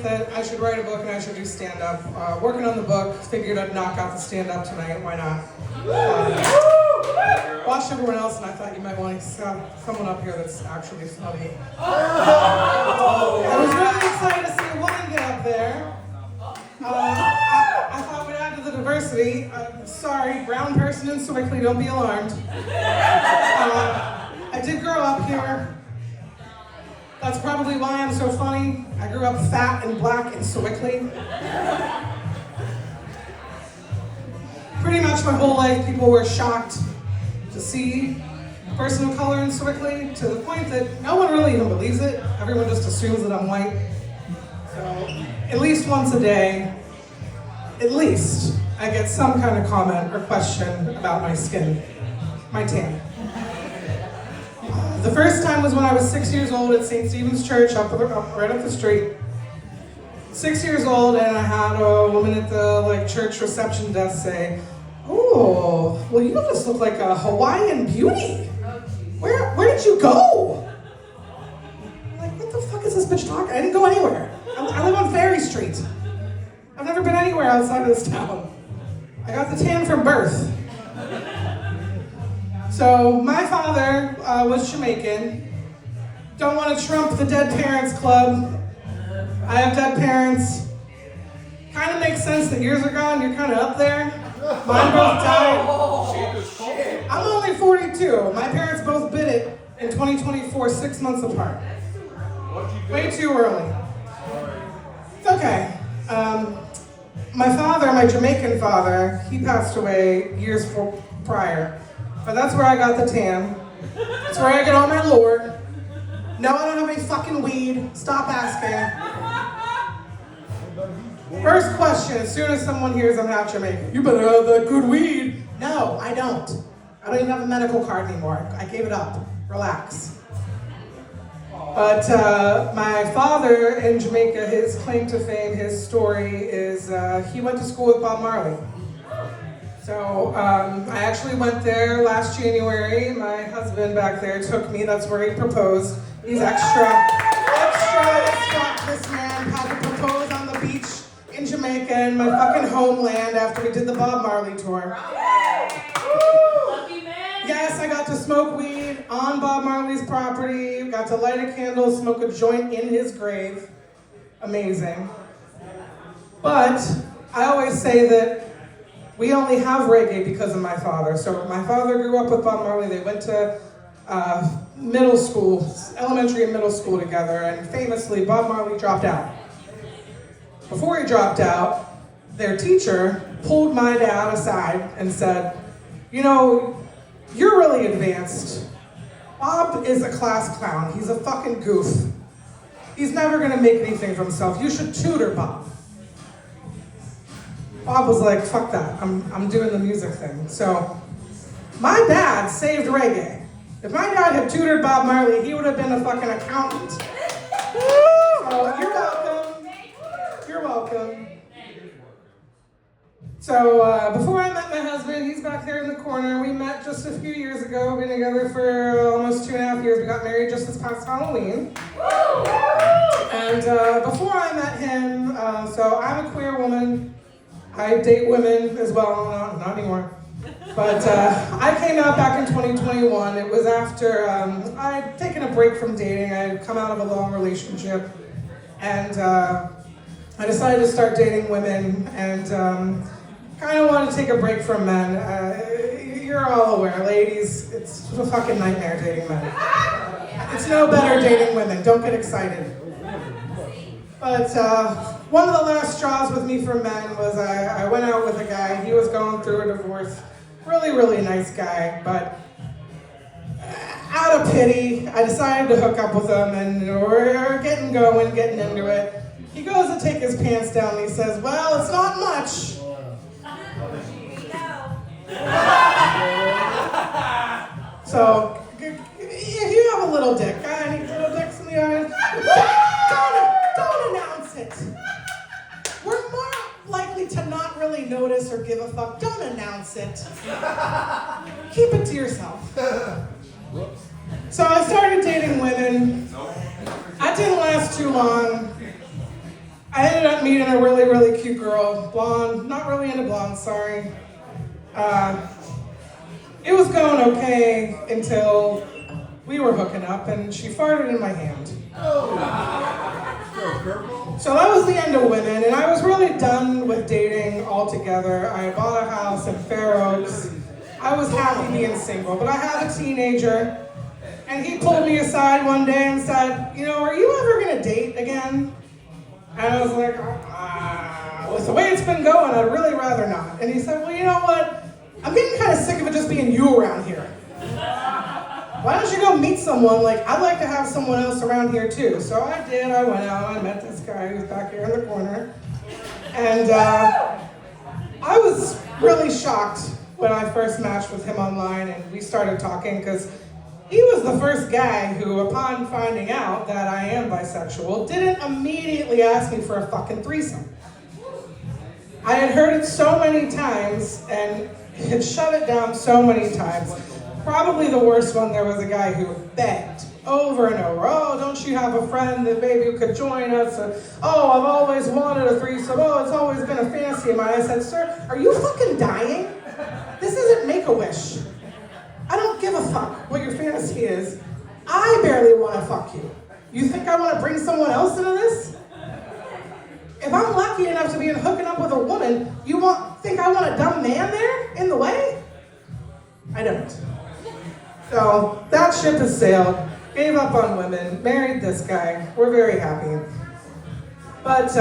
that I should write a book and I should do stand-up. Working on the book, figured I'd knock out the stand-up tonight, why not? Watched everyone else and I thought you might want to have someone up here that's actually funny. I was really excited to see a woman get up there. I thought we'd add to the diversity. Sorry, brown person in Sewickley, don't be alarmed. I did grow up here. That's probably why I'm so funny. I grew up fat and black in Sewickley. Pretty much my whole life, people were shocked to see a person of color in Sewickley, to the point that no one really even believes it. Everyone just assumes that I'm white. So, at least once a day, at least, I get some kind of comment or question about my skin, my tan. The first time was when I was 6 years old at St. Stephen's Church, right up the street. 6 years old, and I had a woman at the church reception desk say, "Oh, well, you just look like a Hawaiian beauty. Where did you go?" I'm like, what the fuck is this bitch talking? I didn't go anywhere. I live on Ferry Street. I've never been anywhere outside of this town. I got the tan from birth. So my father was Jamaican. Don't want to trump the Dead Parents Club. I have dead parents. Kind of makes sense that yours are gone, you're kind of up there. Mine both died. I'm only 42. My parents both bid it in 2024, 6 months apart. Way too early. It's okay. My father, my Jamaican father, he passed away years prior. But that's where I got the tan. That's where I get all my lore. No, I don't have any fucking weed. Stop asking. First question, as soon as someone hears I'm half Jamaican, you better have that good weed. No, I don't. I don't even have a medical card anymore. I gave it up. Relax. But my father in Jamaica, his claim to fame, his story is he went to school with Bob Marley. So I actually went there last January. My husband back there took me. That's where he proposed. He's extra this man had to propose on the beach in Jamaica, in my fucking homeland, after we did the Bob Marley tour. Lucky man. Yes, I got to smoke weed on Bob Marley's property. Got to light a candle, smoke a joint in his grave. Amazing. But I always say that we only have reggae because of my father. So my father grew up with Bob Marley. They went to middle school, elementary and middle school together, and famously Bob Marley dropped out. Before he dropped out, their teacher pulled my dad aside and said, "You know, you're really advanced. Bob is a class clown. He's a fucking goof. He's never gonna make anything for himself. You should tutor Bob." Bob was like, "Fuck that, I'm doing the music thing." So my dad saved reggae. If my dad had tutored Bob Marley, he would have been a fucking accountant. So you're welcome. You're welcome. So before I met my husband, he's back there in the corner. We met just a few years ago. We've been together for almost 2.5 years. We got married just this past Halloween. And before I met him, so I'm a queer woman. I date women as well, not anymore. But I came out back in 2021. It was after I'd taken a break from dating. I had come out of a long relationship. And I decided to start dating women and kind of wanted to take a break from men. You're all aware, ladies, it's a fucking nightmare dating men. It's no better dating women. Don't get excited. But one of the last straws with me for men was I went out with a guy. He was going through a divorce. Really, really nice guy. But out of pity, I decided to hook up with him, and we're getting going, getting into it. He goes to take his pants down, and he says, "Well, it's not much." So, if you have a little dick, any little dicks in the audience, don't announce it. We're more likely to not really notice or give a fuck. Don't announce it. Keep it to yourself. So I started dating women. I didn't last too long. I up meeting a really, really cute girl, blonde, not really into blondes, sorry. It was going okay until we were hooking up and she farted in my hand. So that was the end of women, and I was really done with dating altogether. I bought a house in Fair Oaks. I was happy being single, but I had a teenager, and he pulled me aside one day and said, you know, are you ever gonna date again? And I was like, with the way it's been going, I'd really rather not. And he said, well, you know what? I'm getting kind of sick of it just being you around here. Why don't you go meet someone? Like, I'd like to have someone else around here too. So I did. I went out. I met this guy who's back here in the corner. And I was really shocked when I first matched with him online and we started talking because he was the first guy who, upon finding out that I am bisexual, didn't immediately ask me for a fucking threesome. I had heard it so many times and had shut it down so many times. Probably the worst one, there was a guy who begged over and over, oh, don't you have a friend that maybe could join us? Oh, I've always wanted a threesome. Oh, it's always been a fantasy of mine. I said, sir, are you fucking dying? This isn't Make-A-Wish. I don't give a fuck what your fantasy is. I barely want to fuck you. You think I want to bring someone else into this? If I'm lucky enough to be hooking up with a woman, you think I want a dumb man there in the way? I don't. So that ship has sailed, gave up on women, married this guy. We're very happy. But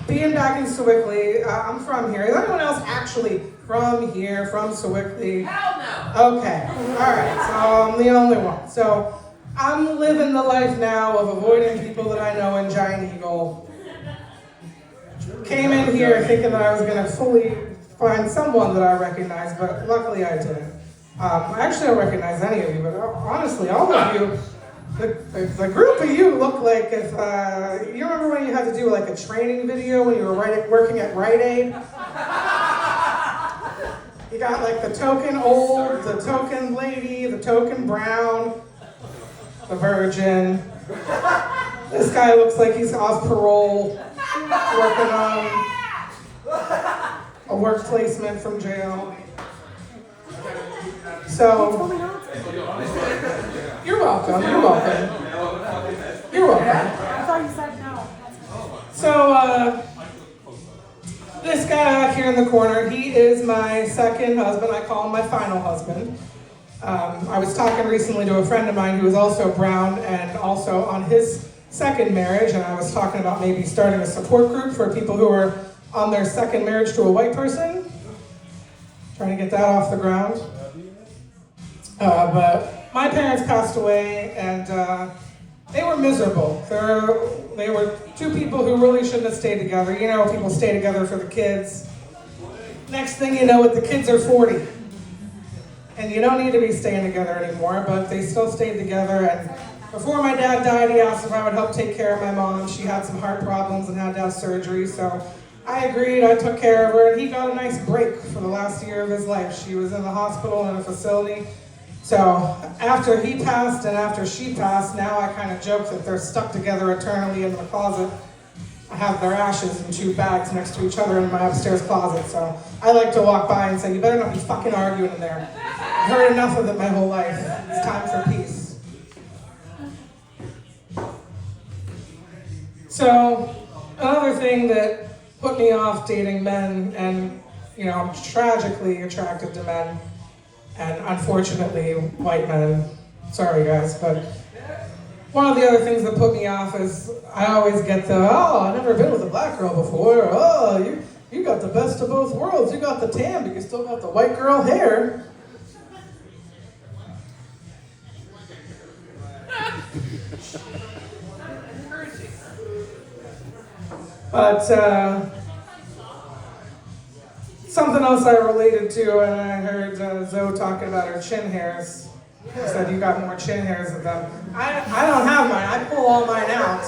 being back in Sewickley, I'm from here. Is anyone else actually from here, from Sewickley? Hell no! Okay, all right, so I'm the only one. So I'm living the life now of avoiding people that I know in Giant Eagle. Came in here thinking that I was gonna fully find someone that I recognize, but luckily I didn't. I actually don't recognize any of you, but honestly, all of you, the group of you look like if, you remember when you had to do like a training video when you were working at Rite Aid? You got like the token old, the token lady, the token brown, the virgin. This guy looks like he's off parole, working on a work placement from jail. So, you're welcome, you're welcome. You're welcome. I thought you said no. So, this guy back here in the corner, he is my second husband. I call him my final husband. I was talking recently to a friend of mine who is also brown and also on his second marriage, and I was talking about maybe starting a support group for people who are on their second marriage to a white person. Trying to get that off the ground. But my parents passed away, and they were miserable. They were two people who really shouldn't have stayed together. You know, people stay together for the kids. Next thing you know, the kids are 40. And you don't need to be staying together anymore, but they still stayed together. And before my dad died, he asked if I would help take care of my mom. She had some heart problems and had to have surgery, so I agreed. I took care of her, and he got a nice break for the last year of his life. She was in the hospital in a facility. So after he passed and after she passed, now I kind of joke that they're stuck together eternally in the closet. I have their ashes in 2 bags next to each other in my upstairs closet, so I like to walk by and say, you better not be fucking arguing in there. I've heard enough of it my whole life. It's time for peace. So another thing that put me off dating men, and you know, I'm tragically attracted to men, and unfortunately white men. Sorry guys, but one of the other things that put me off is I always get the, oh, I've never been with a black girl before. Oh, you got the best of both worlds. You got the tan, but you still got the white girl hair. But something else I related to, and I heard Zoe talking about her chin hairs. She said you got more chin hairs than them. I don't have mine. I pull all mine out.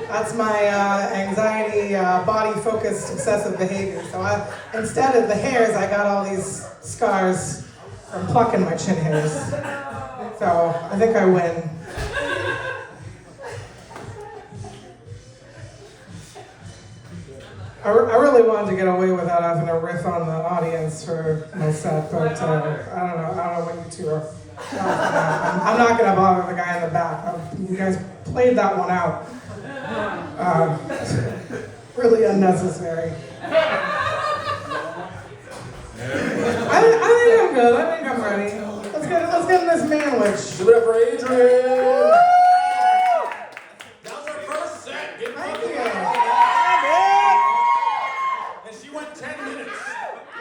That's my anxiety, body-focused obsessive behavior. So instead of the hairs, I got all these scars from plucking my chin hairs. So I think I win. I really wanted to get away without having a riff on the audience for my set, but I don't know what you two are. I'm not gonna bother the guy in the back. You guys played that one out. Really unnecessary. I think I'm good. I think I'm ready. Let's get in this manwich. Give it up for Adrian. That was our first set. Give it up for And she went 10 minutes.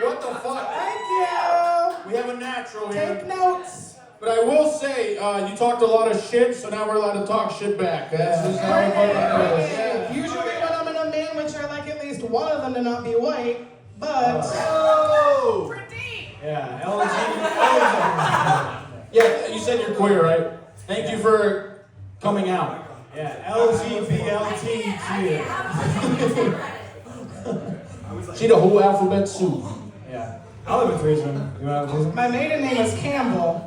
What the fuck? Thank you. We have a natural here. Take notes. But I will say, you talked a lot of shit, so now we're allowed to talk shit back. That's just how it goes. Usually when I'm in a manwich, I like at least one of them to not be white, but... Yeah, LG. Yeah, you said you're queer, right? Thank you for coming out. Yeah, LGBLTQ. She the whole alphabet soup. Yeah. I'll have a threesome. You want to have a threesome? My maiden name is Campbell.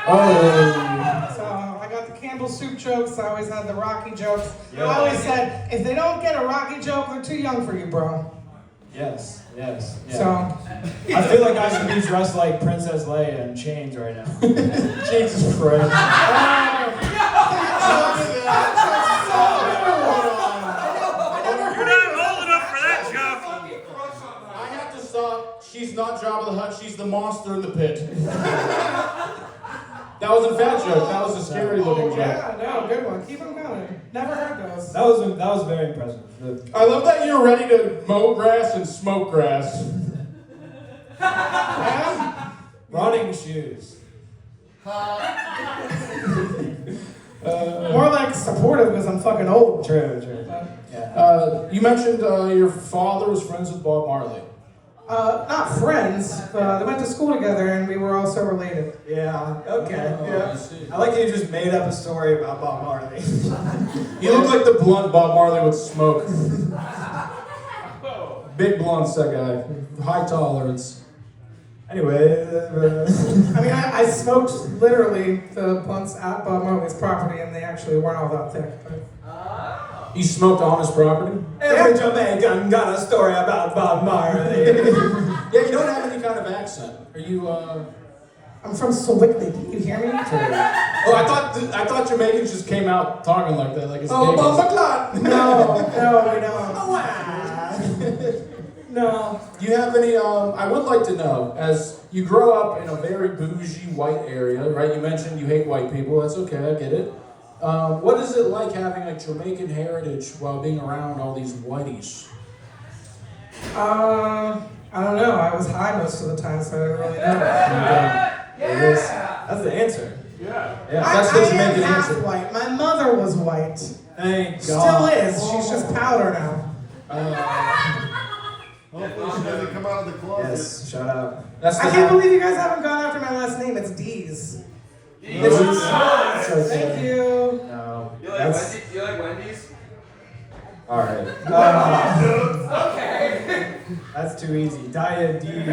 Oh. So I got the Campbell soup jokes, I always had the Rocky jokes. Yeah. I always said, if they don't get a Rocky joke, they're too young for you, bro. Yes. Yeah. So, I feel like I should be dressed like Princess Leia in chains right now. Jesus Christ. You're not old enough for that joke. I have to stop. She's not Jabba the Hutt, she's the monster in the pit. That wasn't a fat joke, that was a scary looking joke. yeah, no, good one. Keep them coming. Never heard those. That was very impressive. I love that you're ready to mow grass and smoke grass. Yeah? Running shoes. More like supportive because I'm fucking old. True. Yeah. You mentioned your father was friends with Bob Marley. Not friends, but they went to school together and we were also related. Yeah. Okay. Oh, Yeah. I see. I like that you just made up a story about Bob Marley. You look like the blunt Bob Marley would smoke. Big blunts, that guy. High tolerance. Anyway. I mean, I smoked literally the blunts at Bob Marley's property and they actually weren't all that thick. But... You smoked on his property? Every Jamaican got a story about Bob Marley. Yeah, you don't have any kind of accent. Are you, I'm from Sewickley, can you hear me? Oh, I thought Jamaicans just came out talking like that, like it's Oh, niggas. Bob McClot! No, we don't. No. Do you have any, I would like to know, as you grow up in a very bougie white area, right? You mentioned you hate white people, that's okay, I get it. What is it like having a Jamaican heritage while being around all these whiteys? I don't know. I was high most of the time, so I don't really know. That's the answer. Yeah, that's the I am Jamaican half answer. white. My mother was white. Thank Still God. is. She's just powder now. Hopefully she doesn't come out of the closet. Yes, shut up. That's I can't believe you guys haven't gone after my last name. It's D's. Thank you. No. You like Wendy's? Alright. Okay. That's too easy. Diet DV.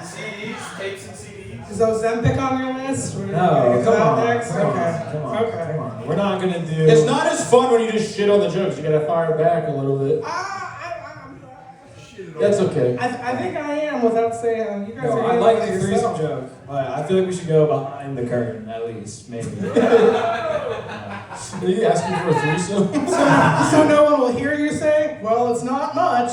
CDs, tapes and CDs. Is Ozempic on your list? We're No, gonna get come that on. next? Come on. Okay. Come on. Okay. Come on. We're not gonna do. It's not as fun when you just shit on the jokes. You gotta fire back a little bit. That's okay. I think I am without saying. You guys No, are I like doing the it threesome yourself. joke. But I feel like we should go behind the curtain at least, maybe. Are you asking for a threesome? So no one will hear you say, "Well, it's not much."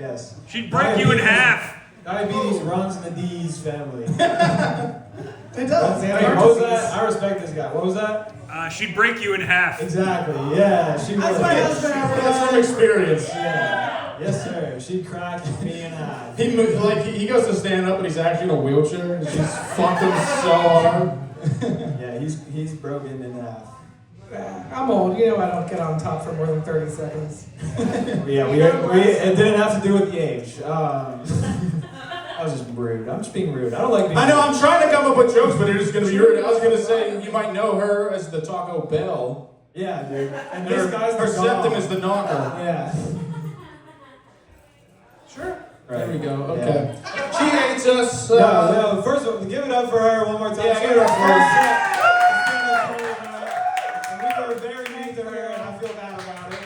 Yes. She'd break you in half. Diabetes runs in the D's family. It does. Hey, what was that? I respect this guy. What was that? She'd break you in half. Exactly. Yeah, she That's would. my husband. That's from experience. Yeah. Yes, sir. She'd crack me in half. He moved, like he goes to stand up, but he's actually in a wheelchair, and she's fucked him so hard. Yeah, he's broken in half. I'm old. You know I don't get on top for more than 30 seconds. Yeah, it didn't have to do with the age. I was just rude. I'm just being rude. I don't like being I know, rude. I'm trying to come up with jokes, but they're just gonna be rude. I was gonna say, you might know her as the Taco Bell. Yeah, dude. And And this guy's her the septum dog. is the knocker. Yeah. Sure. There we go, Yeah. okay. She hates us. No, first of all, give it up for her one more time. Yeah, give it up for her. And we were very mean to her, and I feel bad about it.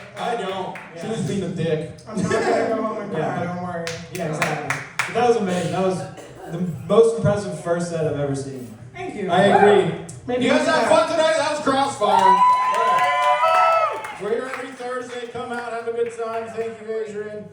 fault. She was being a dick. I'm not gonna go home and cry, Yeah. don't worry. Yeah, exactly. But that was amazing. That was the most impressive first set I've ever seen. Thank you. I agree. Maybe You guys we can have fun tonight? That was Crossfire. We're here every Thursday. Come out, have a good time. Thank you, Adrian.